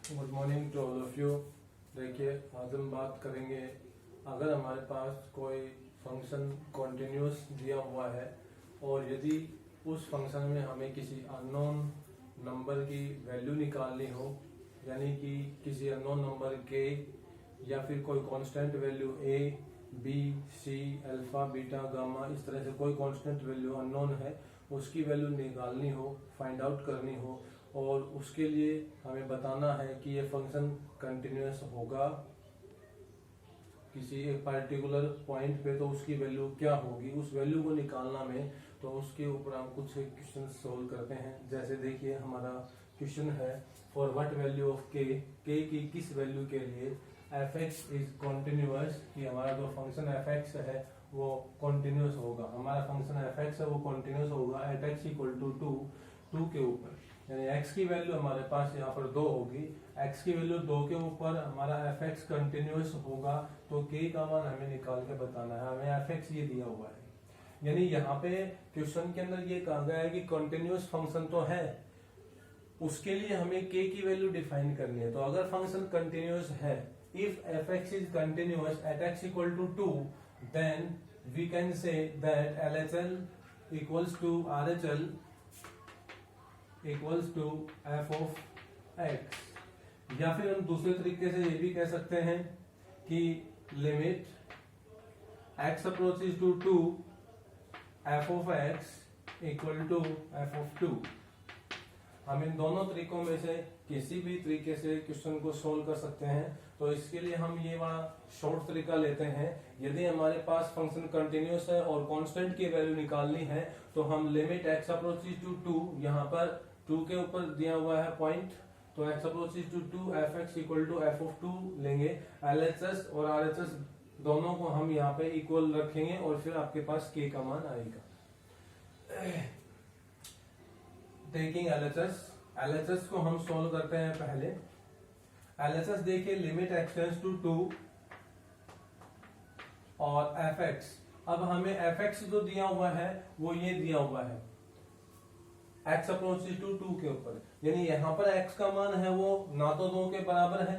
Good morning to all of you. देखिए, आज हम बात करेंगे, अगर हमारे पास कोई फंक्शन कॉन्टिन्यूस दिया हुआ है और यदि उस फंक्शन में हमें किसी अननोन नंबर की वैल्यू निकालनी हो, यानी कि किसी अननोन नंबर के या फिर कोई constant value A B C alpha beta gamma, इस तरह से कोई कांस्टेंट वैल्यू अननोन है, उसकी वैल्यू निकालनी हो, फाइंड आउट करनी हो, और उसके लिए हमें बताना है कि ये फंक्शन कंटिन्यूअस होगा किसी एक पर्टिकुलर पॉइंट पे, तो उसकी वैल्यू क्या होगी, उस वैल्यू को निकालना में। तो उसके ऊपर हम कुछ क्वेश्चन सोल्व करते हैं। जैसे देखिए, हमारा क्वेश्चन है फॉर व्हाट वैल्यू ऑफ के की किस वैल्यू के लिए एफ एक्स इज कॉन्टिन्यूअस, कि हमारा जो फंक्शन एफ एक्स है वो कॉन्टिन्यूअस होगा। हमारा फंक्शन एफ एक्स है वो कॉन्टिन्यूअस होगा at X equal to two के ऊपर, यानी x की वैल्यू हमारे पास यहाँ पर 2 होगी। x की वैल्यू 2 के ऊपर हमारा fx कंटिन्यूअस होगा, तो k का मान हमें निकाल के बताना है। हमें fx ये दिया हुआ है, यानी यहाँ पे क्वेश्चन के अंदर ये कहा गया है कि कंटिन्यूअस फंक्शन तो है, उसके लिए हमें k की वैल्यू डिफाइन करनी है। तो अगर फंक्शन कंटिन्यूअस है, if fx is continuous at x equal to 2, then we can say that LHL equals to RHL equals to F of X. या फिर हम दूसरे तरीके से ये भी कह सकते हैं कि limit x approaches to 2 F of X equal to F of 2। हम इन दोनों तरीकों में से किसी भी तरीके से क्वेश्चन को सोल्व कर सकते हैं। तो इसके लिए हम ये वाला शॉर्ट तरीका लेते हैं। यदि हमारे पास फंक्शन कंटिन्यूअस है और कांस्टेंट की वैल्यू निकालनी है, तो हम लिमिट एक्स अप्रोचेस टू 2, यहाँ पर 2 के ऊपर दिया हुआ है पॉइंट, तो x approaches to 2 F X equal to F of 2 लेंगे। LHS और RHS दोनों को हम यहाँ पे इक्वल रखेंगे और फिर आपके पास k का मान आएगा। टेकिंग LHS को हम सोल्व करते हैं। पहले LHS देखिए, लिमिट x टेंड्स टू 2 और fx। अब हमें fx जो दिया हुआ है वो ये दिया हुआ है x अप्रोचेस टू 2 के ऊपर, यानी यहाँ पर x का मान है वो ना तो 2 के बराबर है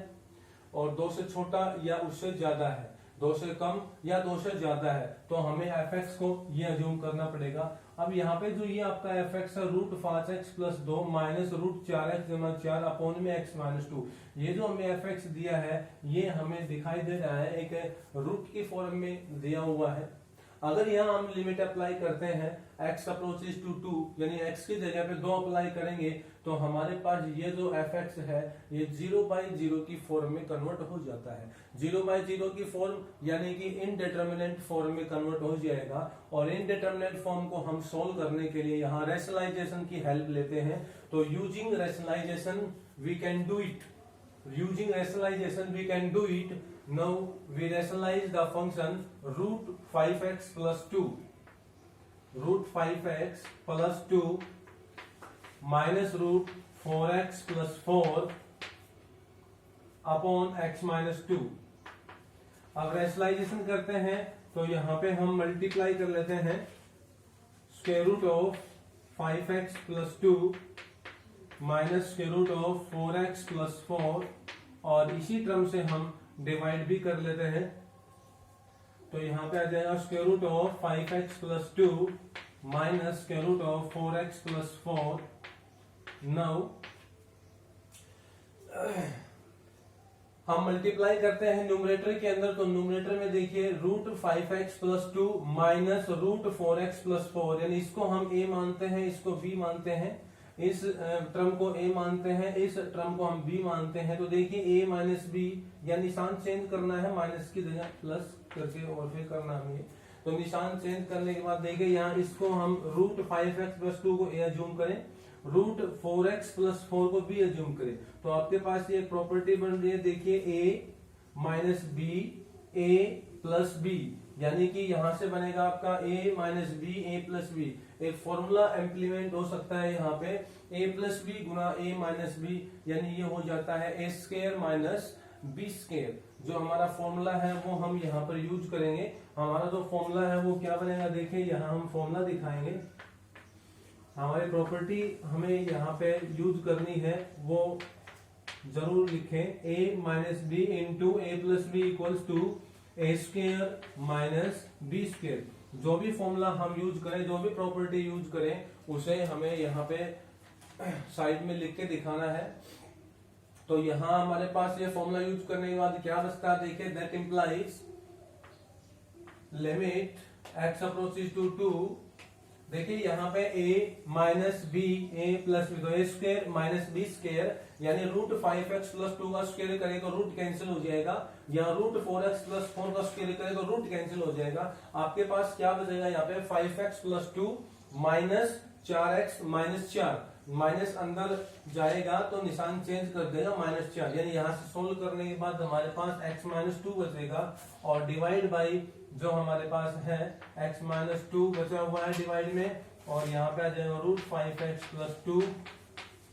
और 2 से छोटा या उससे ज्यादा है, 2 से कम या 2 से ज्यादा है, तो हमें fx को ये अज्यूम करना पड़ेगा। अब यहाँ पे जो ये आपका fx है root 5x plus 2 minus root 4x जमा 4 अपॉन में x माइनस 2, ये जो हमें fx दिया है ये हमें दिखाई दे रहा है एक रूट की फॉर्म में दिया हुआ है। अगर यहाँ हम लिमिट अप्लाई करते हैं x अप्रोचेस टू 2, यानी x की जगह पे 2 अप्लाई करेंगे, तो हमारे पास ये जो fx है ये 0/0 की फॉर्म में कन्वर्ट हो जाता है। 0/0 की फॉर्म यानी कि इनडिटरमिनेट फॉर्म में कन्वर्ट हो जाएगा। और इनडिटरमिनेट फॉर्म को हम सोल्व करने के लिए यहाँ रैशनलाइजेशन की हेल्प लेते हैं। तो using rationalisation we can do it. Using rationalization we can do it. Now we rationalize the function root 5x plus 2, root 5x plus 2 minus root 4x plus 4 upon x minus 2। अब rationalization करते हैं तो यहाँ पे हम multiply कर लेते हैं square root of 5x plus 2 minus square root of 4x plus 4, और इसी टर्म से हम डिवाइड भी कर लेते हैं। तो यहाँ पे आ जाएगा square root of 5x plus 2 minus square root of 4x plus 4। Now हम मल्टीप्लाई करते हैं न्यूमरेटर के अंदर। तो न्यूमरेटर में देखिए root 5x plus 2 minus root 4x plus 4, यानी इसको हम a मानते हैं, इसको b मानते हैं, इस टर्म को a मानते हैं, इस टर्म को हम b मानते हैं। तो देखिए a माइनस बी, या निशान चेंज करना है, माइनस की जगह प्लस करके और फिर करना है। तो निशान चेंज करने के बाद देखिए यहाँ इसको हम रूट 5x प्लस 2 को a अज्यूम करें, रूट 4x प्लस 4 को b अज्यूम करें, तो आपके पास ये प्रॉपर्टी बन रही है। देखिए a minus B a plus B, यानी कि यहां से बनेगा आपका a minus B A plus B. एक फॉर्मूला इम्प्लीमेंट हो सकता है यहाँ पे a प्लस बी गुना a माइनस बी, यानी ये हो जाता है a square minus B square. जो हमारा फॉर्मूला है वो हम यहाँ पर यूज करेंगे। हमारा जो फॉर्मूला है वो क्या बनेगा, देखिए यहाँ हम फॉर्मूला दिखाएंगे। हमारी प्रॉपर्टी हमें यहाँ पे यूज करनी है वो जरूर लिखें a minus B into A plus B equals to A square minus B square. जो भी फॉर्मूला हम यूज करें, जो भी प्रॉपर्टी यूज करें, उसे हमें यहाँ पे साइड में लिख के दिखाना है। तो यहां हमारे पास ये फॉर्मूला यूज करने के बाद क्या बचता है, देखिए that implies limit x approaches to 2। देखिए यहाँ पे a minus B A plus B, तो A square minus B square यानी रूट 5x प्लस 2 का स्क्वायर करें तो रूट कैंसिल हो जाएगा, या रूट 4x प्लस 4 का स्क्वायर करें तो रूट कैंसिल हो जाएगा। आपके पास क्या बचेगा यहाँ पे 5x plus 2 minus 4x minus 4, minus अंदर जाएगा तो निशान चेंज कर देगा -4, यानी यहाँ से सोल्व करने के बाद हमारे पास x माइनस 2 बचेगा और डिवाइड बाई जो हमारे पास है x माइनस 2 बचा हुआ है डिवाइड में, और यहाँ पे आ जाएगा root 5x plus 2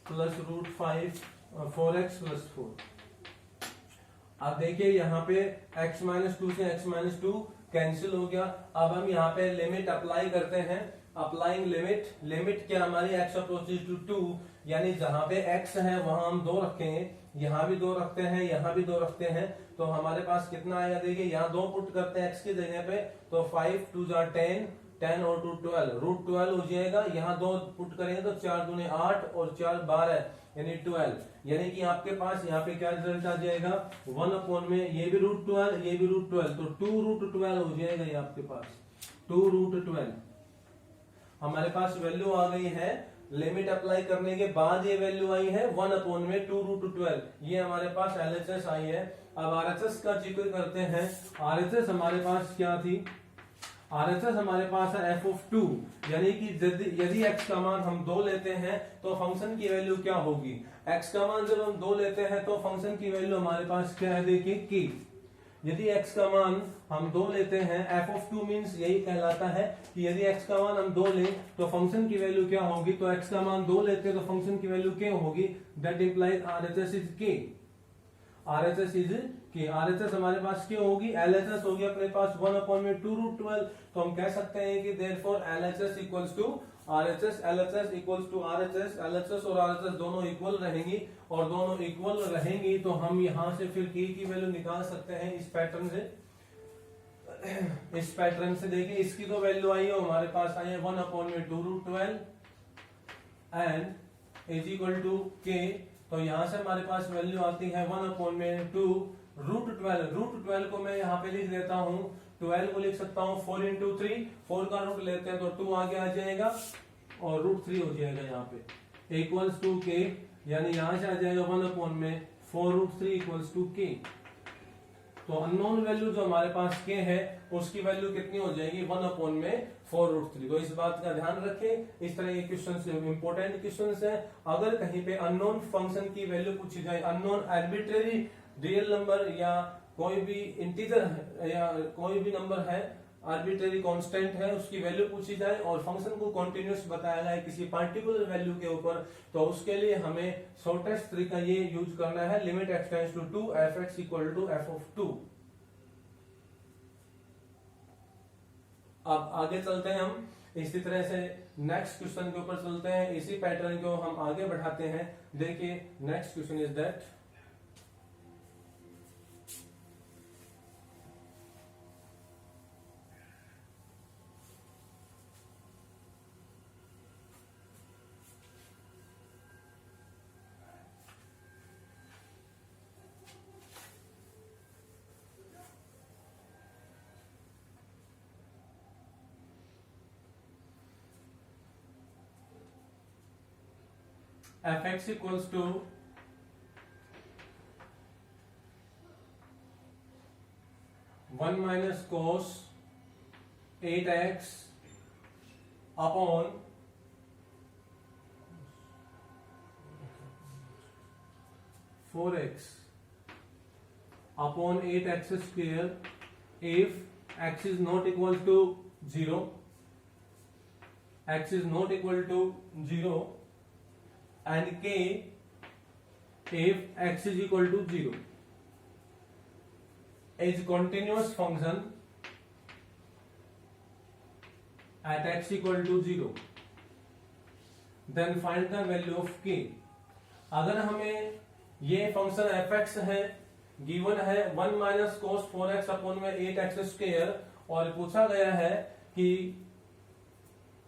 plus root 4x plus 4। अब देखिए यहाँ पे x माइनस 2 से x माइनस 2 कैंसिल हो गया। अब हम यहाँ पे लिमिट अप्लाई करते हैं। अप्लाइंग लिमिट, लिमिट क्या हमारी x अप्रोचेस टू 2, यानी जहां पे x है वहां हम 2 रखेंगे, यहाँ भी 2 रखते हैं, यहाँ भी 2 रखते हैं, तो हमारे पास कितना आएगा, देखिए यहाँ 2 पुट करते हैं x की जगह पे, तो 5 2 जा 10, 10 और 2 12, रूट 12 हो जाएगा। यहाँ 2 पुट करेंगे तो 4 दूने 8 और 4 12 यानी 12, यानी कि आपके पास यहाँ पे क्या रिजल्ट आ जाएगा 1 अपॉन में ये भी रूट 12, ये भी रूट 12, तो 2 रूट 12 हो जाएगा ये आपके पास 2 रूट 12। हमारे पास वैल्यू आ गई है, लिमिट अप्लाई करने के बाद ये वैल्यू आई है 1 अपॉन में 2 रूट 12, ये हमारे पास LHS आई है। अब RHS का जिक्र करते हैं। RHS हमारे पास क्या थी, RHS हमारे पास है f ऑफ 2, यानी कि यदि x का मान हम 2 लेते हैं तो फंक्शन की वैल्यू क्या होगी, x का मान जब हम 2 लेते हैं तो फंक्शन की वैल्यू हमारे पास क्या है, देखिए k। यदि x का मान हम 2 लेते हैं, f ऑफ 2 मीन्स यही कहलाता है कि यदि x का मान हम 2 लें तो फंक्शन की वैल्यू क्या होगी, तो x का मान 2 लेते हैं तो फंक्शन की वैल्यू क्या होगी, that implies RHS is k। RHS is k, RHS हमारे पास क्या होगी, LHS होगी अपने पास 1 अपॉन में 2 रूट 12, तो हम कह सकते हैं कि therefore LHS equals to RHS, LHS equals to RHS, LHS और RHS दोनों इक्वल रहेंगी, और दोनों इक्वल रहेंगी तो हम यहां से फिर k की वैल्यू निकाल सकते हैं इस पैटर्न से। इस पैटर्न से देखिए इसकी तो वैल्यू आई है हमारे पास आई है 1 अपॉन में 2 root 12 and is equal to k, तो यहां से हमारे पास वैल्यू आती है 1 अपॉन में 2 रूट 12। रूट 12 को मैं यहाँ पे लिख देता हूँ, 12 को लिख सकता हूँ 4 इंटू 3, 4 का रूट लेते हैं तो 2 आगे आ जाएगा और रूट 3 हो जाएगा यहाँ पे इक्वल्स टू k, यानी यहां से आ जाएगा 1 अपॉन में 4 रूट 3 इक्वल्स टू k। तो अननोन वैल्यू जो हमारे पास k है उसकी वैल्यू कितनी हो जाएगी 1 अपॉन में 4 रूट 3। तो इस बात का ध्यान रखें, इस तरह के क्वेश्चन इंपॉर्टेंट क्वेश्चन है। अगर कहीं पे अननोन फंक्शन की वैल्यू पूछी जाए, अननोन आर्बिट्रेरी रियल नंबर या कोई भी इंटीजर या कोई भी नंबर है आर्बिट्रेरी कांस्टेंट है उसकी वैल्यू पूछी जाए और फंक्शन को कॉन्टिन्यूस बताया जाए किसी पार्टिकुलर वैल्यू के ऊपर, तो उसके लिए हमें शॉर्टेस्ट तरीका ये यूज करना है, limit x tends to 2 f(x) equal to f of 2। अब आगे चलते हैं हम इसी तरह से नेक्स्ट क्वेश्चन के ऊपर चलते हैं, इसी पैटर्न को हम आगे बढ़ाते हैं। देखिए next question is that f(x) equals to 1 minus cos 8x upon 4x upon 8x square if x is not equal to 0, x is not equal to 0 and k if x is equal to 0 is continuous function at x equal to 0, then find the value of k। अगर हमें ये function F x है, given है 1 minus कोस 4x upon में 8x square, और पूछा गया है कि,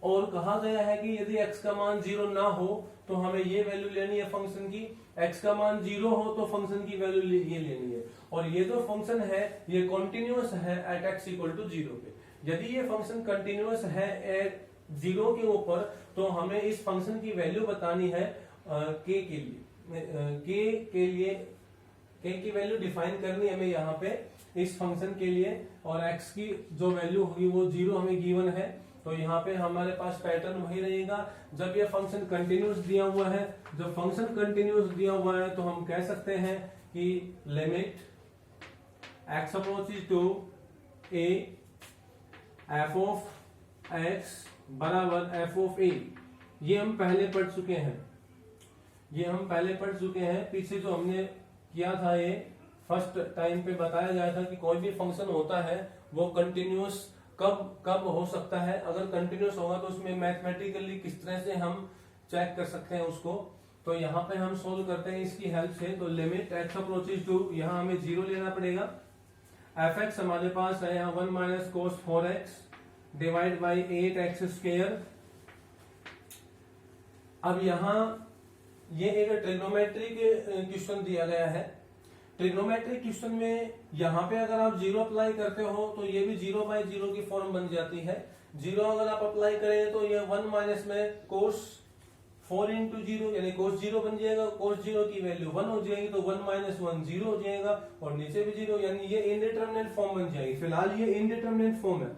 और कहा गया है कि यदि x का मान 0 ना हो तो हमें ये वैल्यू लेनी है फंक्शन की, x का मान 0 हो तो फंक्शन की वैल्यू ये लेनी है, और ये जो फंक्शन है ये कॉन्टिन्यूअस है एट x इक्वल टू 0 पे। यदि ये फंक्शन कंटिन्यूअस है एट 0 के ऊपर तो हमें इस फंक्शन की वैल्यू बतानी है k के लिए, k की वैल्यू डिफाइन करनी है हमें यहाँ पे इस फंक्शन के लिए, और x की जो वैल्यू होगी वो 0 हमें गिवन है। तो यहाँ पे हमारे पास पैटर्न वही रहेगा, जब ये फंक्शन कंटिन्यूअस दिया हुआ है, जब फंक्शन कंटिन्यूअस दिया हुआ है तो हम कह सकते हैं कि limit x approaches to a f of x बराबर f ऑफ a। ये हम पहले पढ़ चुके हैं, पीछे जो हमने किया था ये फर्स्ट टाइम पे बताया गया था कि कोई भी फंक्शन होता है वो कंटिन्यूअस कब हो सकता है, अगर कंटिन्यूअस होगा तो उसमें मैथमेटिकली किस तरह से हम चेक कर सकते हैं उसको। तो यहाँ पे हम सोल्व करते हैं इसकी हेल्प से। तो लिमिट x अप्रोचेस टू, यहाँ हमें 0 लेना पड़ेगा, एफ एक्स हमारे पास है यहाँ 1 minus cos 4x divide by 8x square. अब यहाँ ये एक ट्रिग्नोमेट्रिक क्वेश्चन दिया गया है, ट्रिग्नोमेट्रिक क्वेश्चन में यहाँ पे अगर आप 0 अप्लाई करते हो तो ये भी 0 बाई 0 की फॉर्म बन जाती है। 0 अगर आप अप्लाई करें तो ये 1 माइनस में कोस 4 इंटू 0 यानी कोस 0 बन जाएगा, कोस 0 की वैल्यू 1 हो जाएगी तो 1 माइनस 1 0 हो जाएगा, और नीचे भी 0, यानी ये इनडिटरमिनेट फॉर्म बन जाएगी। फिलहाल ये इनडिटरमिनेट फॉर्म है,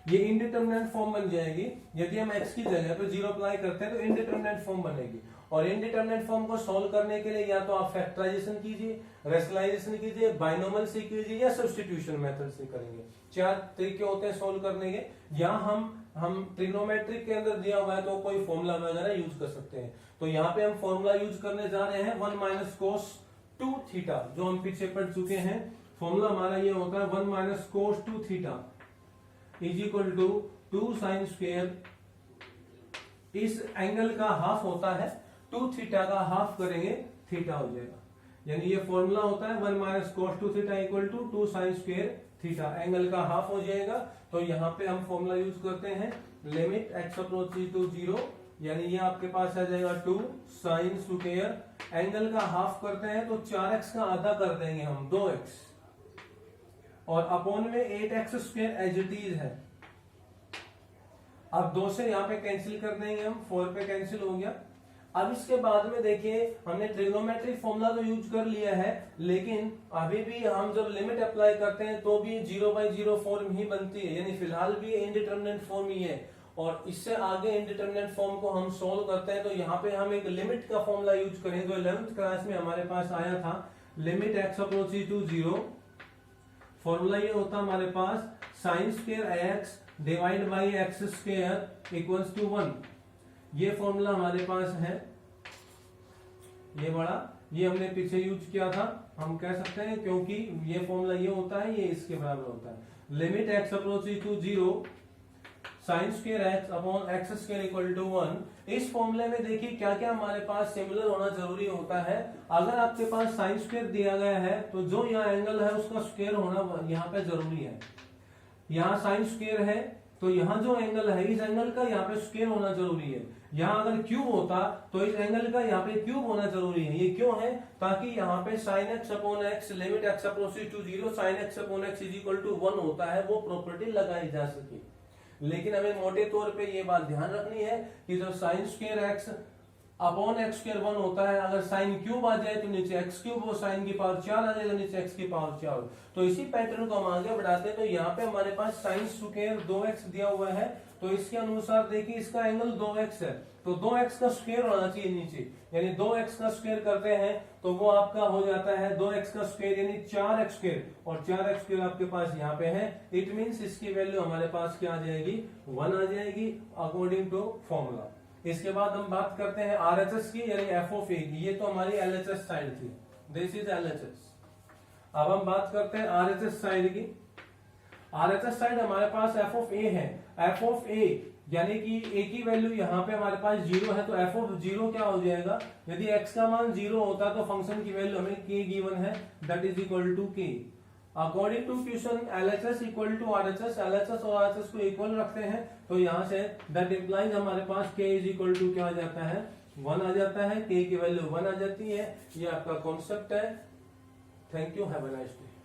ये इनडिटरमिनेट फॉर्म बन जाएगी। यदि हम x की जगह पे 0 अप्लाई करते हैं तो इनडिटरमिनेट फॉर्म बनेगी, और इनडिटरमिनेट फॉर्म को सॉल्व करने के लिए या तो आप फैक्टराइजेशन कीजिए, रेशनलाइजेशन कीजिए, बाइनोमियल से कीजिए, या सब्स्टिट्यूशन मेथड से करेंगे। 4 तरीके होते हैं सॉल्व करने के। यहाँ हम ट्रिग्नोमेट्रिक के अंदर दिया हुआ है तो कोई फॉर्मूला वगैरह यूज कर सकते हैं। तो यहाँ पे हम फॉर्मूला यूज करने जा रहे हैं 1 माइनस कोस 2 थीटा, जो हम पीछे पढ़ चुके हैं। फॉर्मूला हमारा ये होता है 1 minus cos 2 theta is equal to 2 sine square, इस एंगल का हाफ होता है, 2 थीटा का हाफ करेंगे थीटा हो जाएगा, यानी ये फॉर्मूला होता है 1 minus cos 2 theta equal to 2 sine square theta, angle का हाफ हो जाएगा। तो यहाँ पे हम फॉर्मूला यूज करते हैं लिमिट x अप्रोचेस टू 0, यानी ये आपके पास आ जाएगा 2 साइन स्क्वायर, एंगल का हाफ करते हैं तो 4x का आधा कर देंगे हम 2x, और अपॉन में 8x square as it is है। अब 2 से यहाँ पे कैंसिल कर देंगे हम, 4 पे कैंसिल हो गया। अब इसके बाद में देखिए हमने ट्रिग्नोमेट्रिक फॉर्मूला तो यूज कर लिया है, लेकिन अभी भी हम जब लिमिट अप्लाई करते हैं तो भी 0 बाई 0 फॉर्म ही बनती है, यानी फिलहाल भी इनडिटरमिनेट फॉर्म ही है। और इससे आगे इनडिटरमिनेट फॉर्म को हम सोल्व करते हैं तो यहाँ पे हम एक लिमिट का फॉर्मूला यूज करेंगे जो 11th क्लास में हमारे पास आया था, limit x approaches to 0। Formula ये होता हमारे पास sine square x divide by x square equals to 1। ये फॉर्मूला हमारे पास है, ये बड़ा, ये हमने पीछे यूज किया था, हम कह सकते हैं क्योंकि ये फॉर्मूला ये होता है, ये इसके बराबर होता है। Limit x approaches to 0 sine square x upon x square equal to 1। इस फॉर्मूले में देखिए क्या क्या हमारे पास सिमिलर होना जरूरी होता है। अगर आपके पास साइन स्क्वायर दिया गया है तो जो यहाँ एंगल है उसका स्क्वायर होना यहाँ पे जरूरी है। यहाँ साइन स्क्वायर है तो यहाँ जो एंगल है इस एंगल का यहाँ पे स्क्वायर होना जरूरी है। यहाँ अगर क्यूब होता तो इस एंगल का यहाँ पे क्यूब होना जरूरी है। ये क्यों है? ताकि यहाँ पे sine x upon x limit x approaches to 0 sine x upon x is equal to 1 होता है, वो प्रॉपर्टी लगाई जा सके। लेकिन हमें मोटे तौर पे ये बात ध्यान रखनी है कि जब sine square x upon x square 1 होता है, अगर साइन क्यूब आ जाए तो नीचे एक्स क्यूब, वो साइन की पावर 4 आ जाए तो नीचे एक्स की पावर 4। तो इसी पैटर्न को हम आगे बढ़ाते हैं। तो यहाँ पे हमारे पास साइन स्क्वायर 2x दिया हुआ है, तो इसके अनुसार देखिए इसका एंगल 2x है, तो 2x का स्क्वायर होना चाहिए नीचे, यानी 2x का स्क्वायर करते हैं तो वो आपका हो जाता है 2x का स्क्वायर यानी 4x स्क्वायर, और 4x स्क्वायर आपके पास यहाँ पे है। इट मीन्स इसकी वैल्यू हमारे पास क्या आ जाएगी? 1 आ जाएगी अकॉर्डिंग टू फॉर्मूला। इसके बाद हम बात करते हैं RHS की, यानी f ऑफ a की। ये तो हमारी LHS साइड थी, दिस इज LHS। अब हम बात करते हैं RHS साइड की। RHS साइड हमारे पास f ऑफ a है। f ऑफ a यानी कि a की वैल्यू यहाँ पे हमारे पास 0 है, तो f ऑफ 0 क्या हो जाएगा, यदि x का मान 0 होता तो फंक्शन की वैल्यू हमें k गिवन है, that is equal to k। According to question LHS equal to RHS, LHS और RHS को इक्वल रखते हैं, तो यहाँ से दैट इम्प्लाइज हमारे पास k इज इक्वल टू क्या आ जाता है, 1 आ जाता है, k की वैल्यू 1 आ जाती है। ये आपका कॉन्सेप्ट है। Thank you, have a nice day.